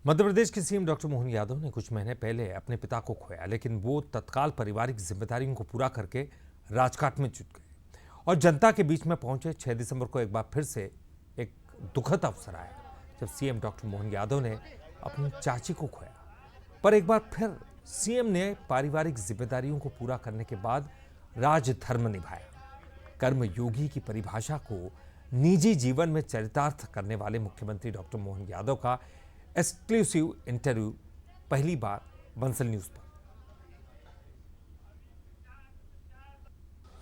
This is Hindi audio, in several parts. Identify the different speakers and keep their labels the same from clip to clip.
Speaker 1: मध्य प्रदेश के सीएम डॉक्टर मोहन यादव ने कुछ महीने पहले अपने पिता को खोया, लेकिन वो तत्काल पारिवारिक जिम्मेदारियों को पूरा करके राजघाट में जुट गए और जनता के बीच में पहुंचे। 6 दिसंबर को एक बार फिर से एक दुखद अवसर आया जब सीएम डॉक्टर मोहन यादव ने अपनी चाची को खोया। पर एक बार फिर सीएम ने पारिवारिक जिम्मेदारियों को पूरा करने के बाद राजधर्म निभाया। कर्मयोगी की परिभाषा को निजी जीवन में चरितार्थ करने वाले मुख्यमंत्री डॉक्टर मोहन यादव का एक्सक्लूसिव इंटरव्यू पहली बार बंसल न्यूज पर।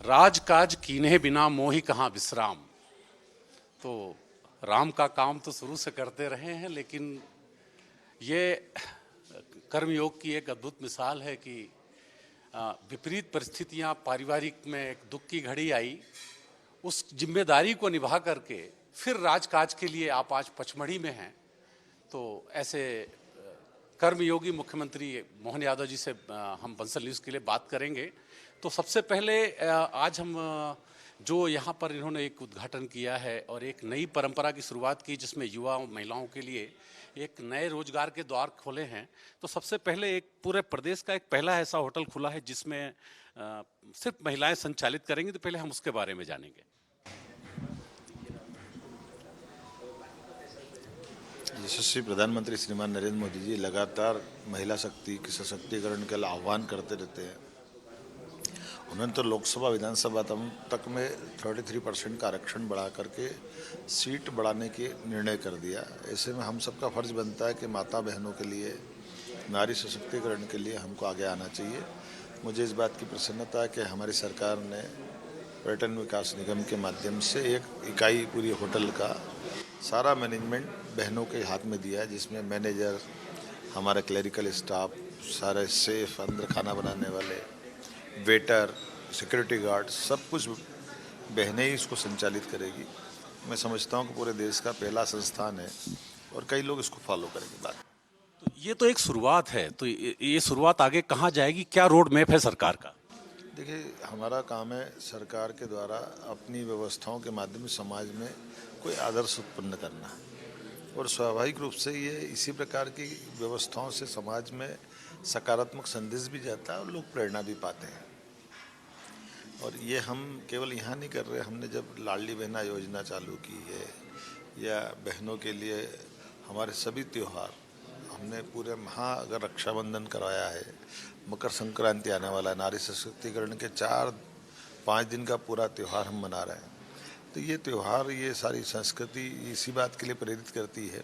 Speaker 2: राजकाज कीन्हे बिना मोहि कहाँ विश्राम। तो राम का काम तो शुरू से करते रहे हैं, लेकिन ये कर्मयोग की एक अद्भुत मिसाल है कि विपरीत परिस्थितियां, पारिवारिक में एक दुख की घड़ी आई, उस जिम्मेदारी को निभा करके फिर राजकाज के लिए आप आज पचमढ़ी में हैं। तो ऐसे कर्मयोगी मुख्यमंत्री मोहन यादव जी से हम बंसल न्यूज़ के लिए बात करेंगे। तो सबसे पहले आज हम जो यहाँ पर इन्होंने एक उद्घाटन किया है और एक नई परंपरा की शुरुआत की, जिसमें युवाओं महिलाओं के लिए एक नए रोजगार के द्वार खोले हैं। तो सबसे पहले एक पूरे प्रदेश का एक पहला ऐसा होटल खुला है जिसमें सिर्फ महिलाएं संचालित करेंगी। तो पहले हम उसके बारे में जानेंगे।
Speaker 3: यशस्वी प्रधानमंत्री श्रीमान नरेंद्र मोदी जी लगातार महिला शक्ति के सशक्तिकरण के लिए आह्वान करते रहते हैं। उन्होंने तो लोकसभा विधानसभा तक में 33% का आरक्षण बढ़ा करके सीट बढ़ाने के निर्णय कर दिया। ऐसे में हम सबका फर्ज बनता है कि माता बहनों के लिए, नारी सशक्तिकरण के लिए हमको आगे आना चाहिए। मुझे इस बात की प्रसन्नता है कि हमारी सरकार ने पर्यटन विकास निगम के माध्यम से एक इकाई पूरी होटल का सारा मैनेजमेंट बहनों के हाथ में दिया है, जिसमें मैनेजर, हमारा क्लरिकल स्टाफ, सारे सेफ, अंदर खाना बनाने वाले, वेटर, सिक्योरिटी गार्ड, सब कुछ बहनें ही इसको संचालित करेगी। मैं समझता हूँ कि पूरे देश का पहला संस्थान है और कई लोग इसको फॉलो करेंगे बाद।
Speaker 2: तो ये तो एक शुरुआत है, तो ये शुरुआत आगे कहाँ जाएगी? क्या रोड मैप है सरकार का?
Speaker 3: देखिए, हमारा काम है सरकार के द्वारा अपनी व्यवस्थाओं के माध्यम से समाज में कोई आदर्श उत्पन्न करना, और स्वाभाविक रूप से ये इसी प्रकार की व्यवस्थाओं से समाज में सकारात्मक संदेश भी जाता है और लोग प्रेरणा भी पाते हैं। और ये हम केवल यहाँ नहीं कर रहे, हमने जब लाडली बहना योजना चालू की है या बहनों के लिए हमारे सभी त्यौहार, हमने पूरे अगर रक्षाबंधन करवाया है, मकर संक्रांति आने वाला है, नारी सशक्तिकरण के 4-5 दिन का पूरा त्यौहार हम मना रहे हैं। तो ये त्यौहार, ये सारी संस्कृति इसी बात के लिए प्रेरित करती है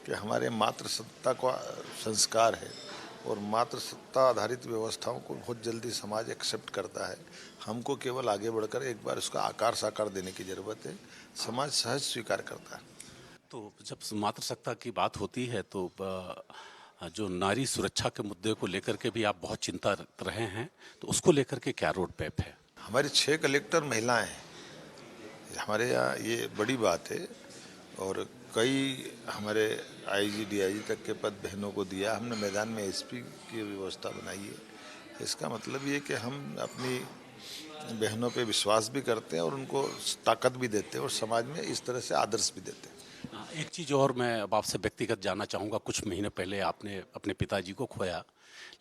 Speaker 3: कि हमारे मातृसत्ता का संस्कार है और मातृसत्ता आधारित व्यवस्थाओं को बहुत जल्दी समाज एक्सेप्ट करता है। हमको केवल आगे बढ़कर एक बार उसका आकार साकार देने की ज़रूरत है। समाज सहज स्वीकार करता है।
Speaker 2: तो जब मातृसत्ता की बात होती है तो जो नारी सुरक्षा के मुद्दे को लेकर के भी आप बहुत चिंतित रहे हैं, तो उसको लेकर के क्या रोड मैप है?
Speaker 3: हमारी 6 कलेक्टर महिलाएं हैं हमारे यहाँ, ये बड़ी बात है। और कई हमारे आईजी डीआईजी तक के पद बहनों को दिया हमने। मैदान में एसपी की व्यवस्था बनाई है। इसका मतलब ये कि हम अपनी बहनों पे विश्वास भी करते हैं और उनको ताकत भी देते हैं और समाज में इस तरह से आदर्श भी देते हैं।
Speaker 2: एक चीज़ और मैं अब आपसे व्यक्तिगत जानना चाहूँगा। कुछ महीने पहले आपने अपने पिताजी को खोया,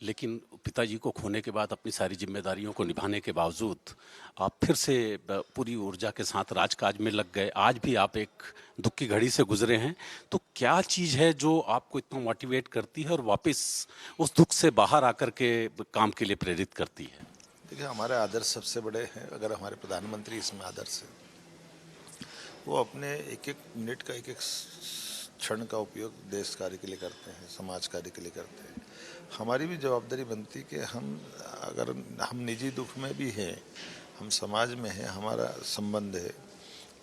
Speaker 2: लेकिन पिताजी को खोने के बाद अपनी सारी जिम्मेदारियों को निभाने के बावजूद आप फिर से पूरी ऊर्जा के साथ राजकाज में लग गए। आज भी आप एक दुख की घड़ी से गुजरे हैं। तो क्या चीज़ है जो आपको इतना मोटिवेट करती है और वापस उस दुख से बाहर आकर के काम के लिए प्रेरित करती है?
Speaker 3: देखिए, हमारे आदर्श सबसे बड़े हैं। अगर हमारे प्रधानमंत्री इसमें आदर्श है, वो अपने एक एक मिनट का, एक एक क्षण का उपयोग देश कार्य के लिए करते हैं, समाज कार्य के लिए करते हैं। हमारी भी जवाबदारी बनती कि अगर हम निजी दुख में भी हैं, हम समाज में हैं, हमारा संबंध है,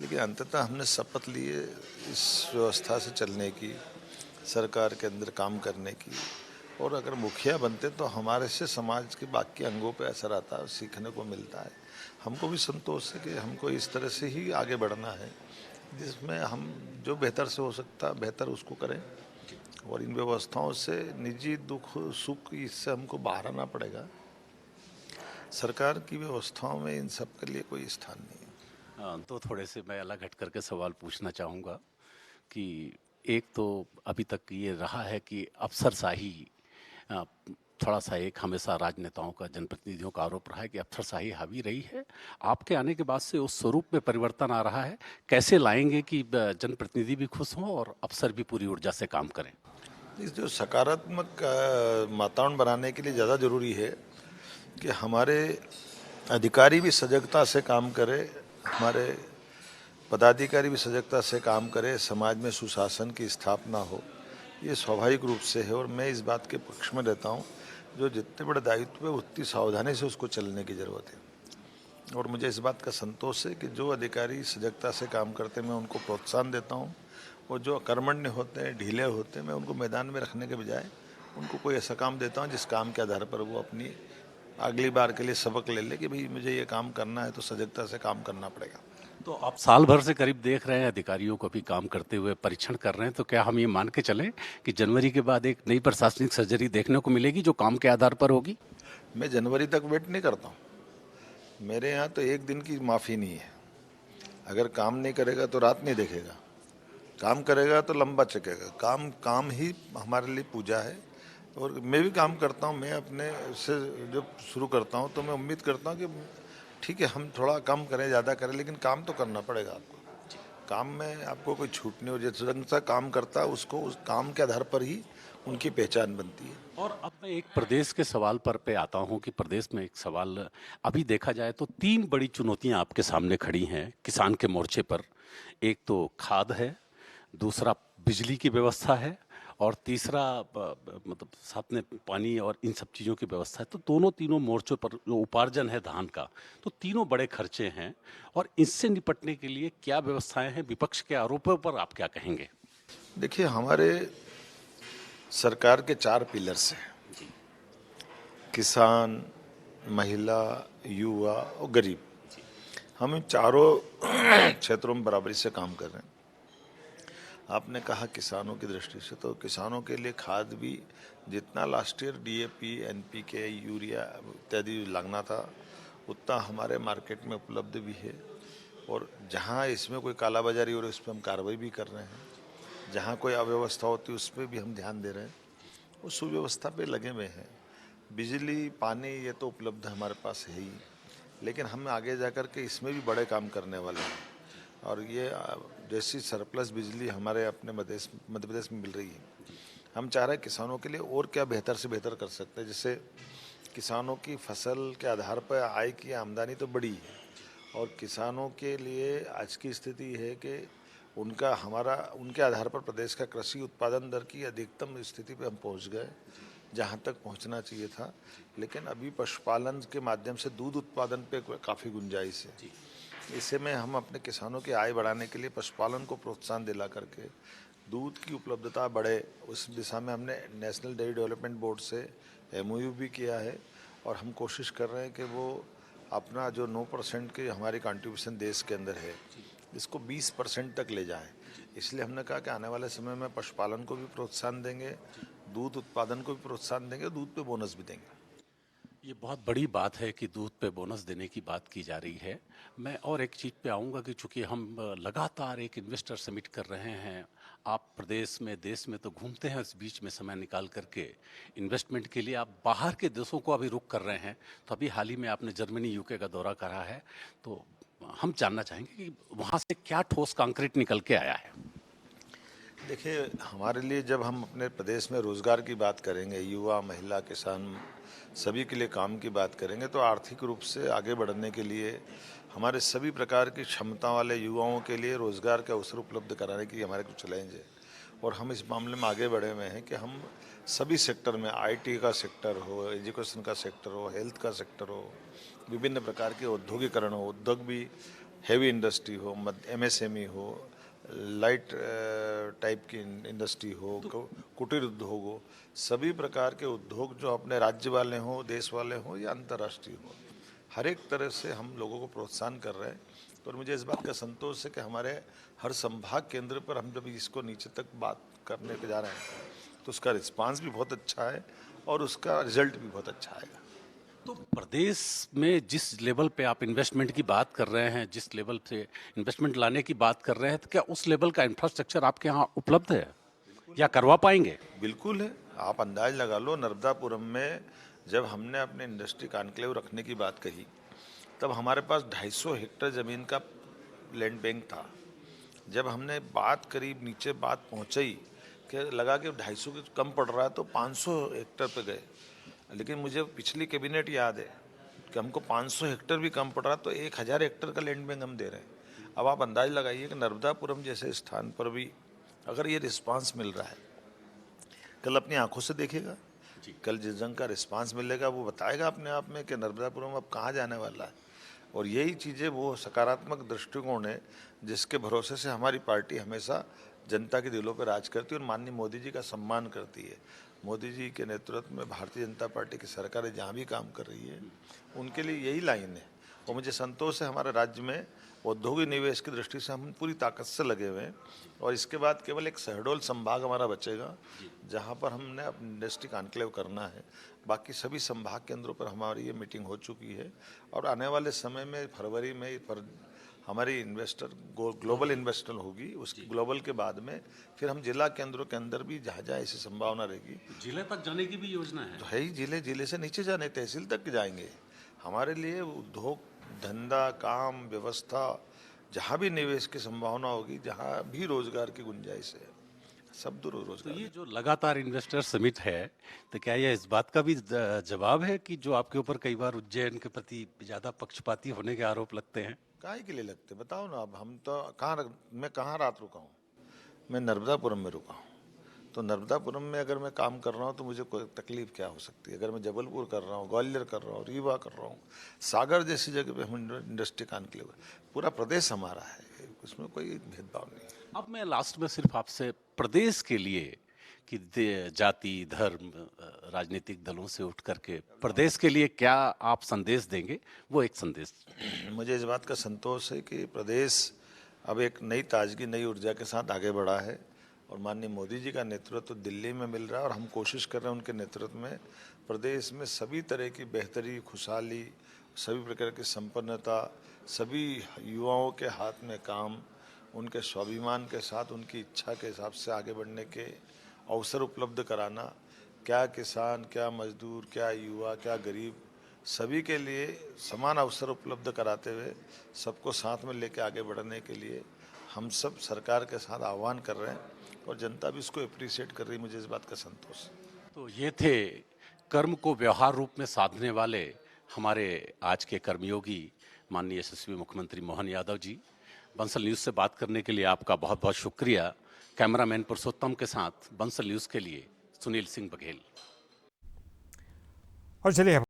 Speaker 3: लेकिन अंततः हमने शपथ ली है इस व्यवस्था से चलने की, सरकार के अंदर काम करने की। और अगर मुखिया बनते तो हमारे से समाज के बाकी अंगों पे असर आता है, सीखने को मिलता है। हमको भी संतोष है कि हमको इस तरह से ही आगे बढ़ना है, जिसमें हम जो बेहतर से हो सकता है बेहतर उसको करें। और इन व्यवस्थाओं से निजी दुख सुख, इससे हमको बाहर आना पड़ेगा। सरकार की व्यवस्थाओं में इन सब के लिए कोई स्थान नहीं है।
Speaker 2: तो थोड़े से मैं अलग हट करके सवाल पूछना चाहूँगा कि एक तो अभी तक ये रहा है कि अफसरशाही अ, थोड़ा सा एक हमेशा राजनेताओं का, जनप्रतिनिधियों का आरोप रहा है कि अफसरशाही हावी रही है। आपके आने के बाद से उस स्वरूप में परिवर्तन आ रहा है। कैसे लाएंगे कि जनप्रतिनिधि भी खुश हों और अफसर भी पूरी ऊर्जा से काम करें?
Speaker 3: इस जो सकारात्मक वातावरण बनाने के लिए ज़्यादा ज़रूरी है कि हमारे अधिकारी भी सजगता से काम करें, हमारे पदाधिकारी भी सजगता से काम करें, समाज में सुशासन की स्थापना हो। ये स्वाभाविक रूप से है और मैं इस बात के पक्ष में रहता हूँ, जो जितने बड़े दायित्व है उतनी सावधानी से उसको चलने की ज़रूरत है। और मुझे इस बात का संतोष है कि जो अधिकारी सजगता से काम करते हैं मैं उनको प्रोत्साहन देता हूँ, और जो कर्मण्य होते हैं, ढीले होते हैं, मैं उनको मैदान में रखने के बजाय उनको कोई ऐसा काम देता हूँ जिस काम के आधार पर वो अपनी अगली बार के लिए सबक ले ले कि भाई मुझे ये काम करना है तो सजगता से काम करना पड़ेगा।
Speaker 2: तो आप साल भर से करीब देख रहे हैं अधिकारियों को भी काम करते हुए, परीक्षण कर रहे हैं, तो क्या हम ये मान के चलें कि जनवरी के बाद एक नई प्रशासनिक सर्जरी देखने को मिलेगी जो काम के आधार पर होगी?
Speaker 3: मैं जनवरी तक वेट नहीं करता हूँ। मेरे यहाँ तो एक दिन की माफ़ी नहीं है। अगर काम नहीं करेगा तो रात नहीं देखेगा, काम करेगा तो लंबा चकेगा। काम काम ही हमारे लिए पूजा है। और मैं भी काम करता हूँ। मैं अपने से जब शुरू करता हूँ तो मैं उम्मीद करता हूँ कि ठीक है हम थोड़ा कम करें ज़्यादा करें, लेकिन काम तो करना पड़ेगा आपको। काम में आपको कोई छूट नहीं, और जिस ढंग से काम करता है उसको उस काम के आधार पर ही उनकी पहचान बनती है।
Speaker 2: और अब मैं एक प्रदेश के सवाल पर पे आता हूं कि प्रदेश में एक सवाल, अभी देखा जाए तो तीन बड़ी चुनौतियां आपके सामने खड़ी हैं किसान के मोर्चे पर। एक तो खाद है, दूसरा बिजली की व्यवस्था है, और तीसरा मतलब साथ में पानी और इन सब चीज़ों की व्यवस्था है। तो दोनों तीनों मोर्चों पर जो उपार्जन है धान का, तो तीनों बड़े खर्चे हैं, और इससे निपटने के लिए क्या व्यवस्थाएं हैं? विपक्ष के आरोपों पर आप क्या कहेंगे?
Speaker 3: देखिए हमारे सरकार के 4 पिलर्स हैं: किसान, महिला, युवा और गरीब। हम इन चारों क्षेत्रों में बराबरी से काम कर रहे हैं। आपने कहा किसानों की दृष्टि से, तो किसानों के लिए खाद भी जितना last year DAP, NPK, urea इत्यादि लगना था उतना हमारे मार्केट में उपलब्ध भी है। और जहां इसमें कोई कालाबाजारी हो रही है उस पर हम कार्रवाई भी कर रहे हैं। जहां कोई अव्यवस्था होती है उस पर भी हम ध्यान दे रहे हैं, उस सुव्यवस्था पे लगे हुए हैं। बिजली, पानी ये तो उपलब्ध हमारे पास है ही, लेकिन हम आगे जाकर के इसमें भी बड़े काम करने वाले हैं। और ये जैसी सरप्लस बिजली हमारे अपने मध्य प्रदेश में मिल रही है, हम चाह रहे हैं किसानों के लिए और क्या बेहतर से बेहतर कर सकते हैं। जैसे किसानों की फसल के आधार पर आय की आमदनी तो बड़ी है, और किसानों के लिए आज की स्थिति है कि उनके आधार पर प्रदेश का कृषि उत्पादन दर की अधिकतम स्थिति पे हम पहुंच गए जहां तक पहुंचना चाहिए था। लेकिन अभी पशुपालन के माध्यम से दूध उत्पादन पे काफ़ी गुंजाइश है। इसे में हम अपने किसानों की आय बढ़ाने के लिए पशुपालन को प्रोत्साहन दिला करके दूध की उपलब्धता बढ़े, उस दिशा में हमने नेशनल डेयरी डेवलपमेंट बोर्ड से एमओयू भी किया है। और हम कोशिश कर रहे हैं कि वो अपना जो 9% की हमारी कंट्रीब्यूशन देश के अंदर है इसको 20% तक ले जाएं। इसलिए हमने कहा कि आने वाले समय में पशुपालन को भी प्रोत्साहन देंगे, दूध उत्पादन को भी प्रोत्साहन देंगे, दूध पे बोनस भी देंगे।
Speaker 2: ये बहुत बड़ी बात है कि दूध पे बोनस देने की बात की जा रही है। मैं और एक चीज़ पे आऊँगा कि चूंकि हम लगातार एक इन्वेस्टर समिट कर रहे हैं, आप प्रदेश में, देश में तो घूमते हैं, इस बीच में समय निकाल करके इन्वेस्टमेंट के लिए आप बाहर के देशों को अभी रुख कर रहे हैं। तो अभी हाल ही में आपने जर्मनी, यूके का दौरा करा है, तो हम जानना चाहेंगे कि वहाँ से क्या ठोस कंक्रीट निकल के आया है?
Speaker 3: देखिए हमारे लिए जब हम अपने प्रदेश में रोजगार की बात करेंगे, युवा, महिला, किसान सभी के लिए काम की बात करेंगे, तो आर्थिक रूप से आगे बढ़ने के लिए हमारे सभी प्रकार की क्षमता वाले युवाओं के लिए रोजगार के अवसर उपलब्ध कराने की हमारे कुछ चैलेंज है। और हम इस मामले में आगे बढ़े हुए हैं कि हम सभी सेक्टर में, आईटी का सेक्टर हो, एजुकेशन का सेक्टर हो, हेल्थ का सेक्टर हो, विभिन्न प्रकार के औद्योगिकरण हो, उद्योग भी, हैवी इंडस्ट्री हो, एमएसएमई हो, लाइट टाइप की इंडस्ट्री हो, कुटीर उद्योग हो, सभी प्रकार के उद्योग जो अपने राज्य वाले हों, देश वाले हों या अंतर्राष्ट्रीय हो, हर एक तरह से हम लोगों को प्रोत्साहन कर रहे हैं। और मुझे इस बात का संतोष है कि हमारे हर संभाग केंद्र पर हम जब इसको नीचे तक बात करने के जा रहे हैं तो उसका रिस्पांस भी बहुत अच्छा है और उसका रिजल्ट भी बहुत अच्छा आएगा।
Speaker 2: तो प्रदेश में जिस लेवल पे आप इन्वेस्टमेंट की बात कर रहे हैं, जिस लेवल से इन्वेस्टमेंट लाने की बात कर रहे हैं, तो क्या उस लेवल का इंफ्रास्ट्रक्चर आपके यहाँ उपलब्ध है या करवा पाएंगे?
Speaker 3: बिल्कुल है। आप अंदाज लगा लो, नर्मदापुरम में जब हमने अपने इंडस्ट्री कॉन्क्लेव रखने की बात कही, तब हमारे पास 250 हेक्टेयर ज़मीन का लैंड बैंक था। जब हमने बात करी, नीचे बात पहुंची कि लगा कि 250 के कम पड़ रहा है, तो 500 हेक्टेयर पे गए। लेकिन मुझे पिछली कैबिनेट याद है कि हमको 500 हेक्टेयर भी कम पड़ रहा, तो 1000 हेक्टेयर का लैंड बैंक हम दे रहे हैं। अब आप अंदाज लगाइए कि नर्मदापुरम जैसे स्थान पर भी अगर ये रिस्पांस मिल रहा है, कल अपनी आंखों से देखेगा, कल जिस जंग का रिस्पांस मिलेगा वो बताएगा अपने आप में कि नर्मदापुरम अब कहाँ जाने वाला है। और यही चीज़ें वो सकारात्मक दृष्टिकोण है जिसके भरोसे से हमारी पार्टी हमेशा जनता के दिलों पर राज करती है और माननीय मोदी जी का सम्मान करती है। मोदी जी के नेतृत्व में भारतीय जनता पार्टी की सरकारें जहाँ भी काम कर रही है उनके लिए यही लाइन है। और मुझे संतोष है, हमारे राज्य में औद्योगिक निवेश की दृष्टि से हम पूरी ताकत से लगे हुए हैं। और इसके बाद केवल एक शहडोल संभाग हमारा बचेगा जहाँ पर हमने अपनी इंडस्ट्री कॉन्क्लेव करना है। बाकी सभी संभाग केंद्रों पर हमारी ये मीटिंग हो चुकी है और आने वाले समय में फरवरी में हमारी इन्वेस्टर ग्लोबल इन्वेस्टर होगी। उस ग्लोबल के बाद में फिर हम जिला केंद्रों के अंदर भी जहाँ जहाँ ऐसी संभावना रहेगी,
Speaker 2: जिले तक जाने की भी योजना है?
Speaker 3: तो है ही, जिले से नीचे जाने तहसील तक जाएंगे। हमारे लिए उद्योग धंधा काम व्यवस्था जहाँ भी निवेश की संभावना होगी, जहाँ भी रोजगार की गुंजाइश है, सब दूर
Speaker 2: तो
Speaker 3: रोजगार।
Speaker 2: ये जो लगातार इन्वेस्टर समिट है, तो क्या यह इस बात का भी जवाब है कि जो आपके ऊपर कई बार उज्जैन के प्रति ज्यादा पक्षपाती होने के आरोप लगते हैं?
Speaker 3: काहे के लिए लगते बताओ ना। अब हम तो मैं कहाँ रात रुका हूँ, मैं नर्मदापुरम में रुका हूँ। तो नर्मदापुरम में अगर मैं काम कर रहा हूँ तो मुझे कोई तकलीफ क्या हो सकती है। अगर मैं जबलपुर कर रहा हूँ, ग्वालियर कर रहा हूँ, रीवा कर रहा हूँ, सागर जैसी जगह पे हम इंडस्ट्री कॉन्क्लेव, पूरा प्रदेश हमारा है, उसमें कोई भेदभाव नहीं है।
Speaker 2: अब मैं लास्ट में सिर्फ आपसे प्रदेश के लिए कि जाति धर्म राजनीतिक दलों से उठ करके प्रदेश के लिए क्या आप संदेश देंगे, वो एक संदेश।
Speaker 3: मुझे इस बात का संतोष है कि प्रदेश अब एक नई ताजगी नई ऊर्जा के साथ आगे बढ़ा है और माननीय मोदी जी का नेतृत्व दिल्ली में मिल रहा है और हम कोशिश कर रहे हैं उनके नेतृत्व में प्रदेश में सभी तरह की बेहतरी, खुशहाली, सभी प्रकार की संपन्नता, सभी युवाओं के हाथ में काम, उनके स्वाभिमान के साथ उनकी इच्छा के हिसाब से आगे बढ़ने के अवसर उपलब्ध कराना। क्या किसान, क्या मजदूर, क्या युवा, क्या गरीब, सभी के लिए समान अवसर उपलब्ध कराते हुए सबको साथ में लेकर आगे बढ़ने के लिए हम सब सरकार के साथ आह्वान कर रहे हैं और जनता भी इसको अप्रिशिएट कर रही है। मुझे इस बात का संतोष है।
Speaker 2: तो ये थे कर्म को व्यवहार रूप में साधने वाले हमारे आज के कर्मयोगी माननीय यशस्वी मुख्यमंत्री मोहन यादव जी। बंसल न्यूज़ से बात करने के लिए आपका बहुत बहुत शुक्रिया। कैमरामैन पुरुषोत्तम के साथ बंसल न्यूज़ के लिए सुनील सिंह बघेल।
Speaker 1: और चलिए